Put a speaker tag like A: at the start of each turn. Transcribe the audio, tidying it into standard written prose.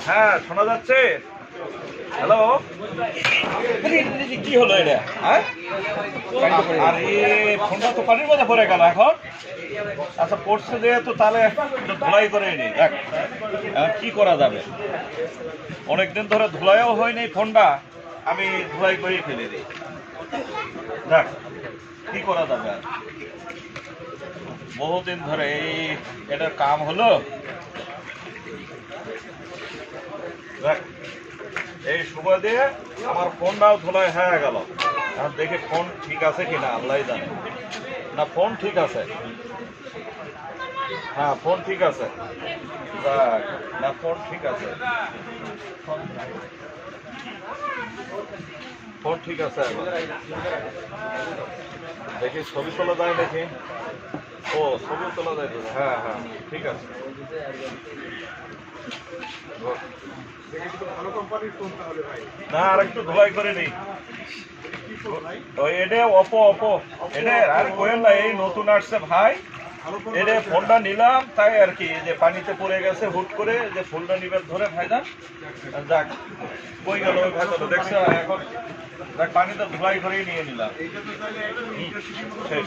A: হ্যাঁ, শোনা যাচ্ছে? হ্যালো, কি হলো এটা? হ্যাঁ, আরে ফোনটা তো পানির মধ্যে পড়ে গেল এখন। আচ্ছা, পড়ছে যেহেতু তাহলে একটু ধুলাই করে নি। দেখ এখন কি করা যাবে, অনেকদিন ধরে ধুলাইও হয়নি ফোনটা, আমি ধুলাই করেই ফেলে দিই। দেখ কি করা যাবে আর, বহুদিন ধরে এটার কাম হলো। দেখ এই সময় দিয়ে আমার ফোনটাও ধুলাই হয়ে গেল। এখন দেখি ফোন ঠিক আছে কিনা, আল্লাহ জানে। না, ফোন ঠিক আছে। হ্যাঁ, ফোন ঠিক আছে। দেখ, না ফোন ঠিক আছে, ফোন ঠিক আছে। এখন দেখি ছবি তোলা যায়, দেখি। ও, ছবি তোলা যায় তো। হ্যাঁ হ্যাঁ, ঠিক আছে। না, আর একটু ধোলাই করে নিই। ওই এটা অপো এটা আর কোয়েল না, এই নতুন আসছে ভাই। এটা ফোনটা নিলাম তাই আর কি, যে পানিতে পড়ে গেছে হুট করে, যে ফোনটা নিবেন ধরে ভাইজান। যাক, কই গেল ওই ভেতরে, দেখছো এখন। দেখ পানিতে ধোলাই করেই নিয়ে নিলাম। শেষ।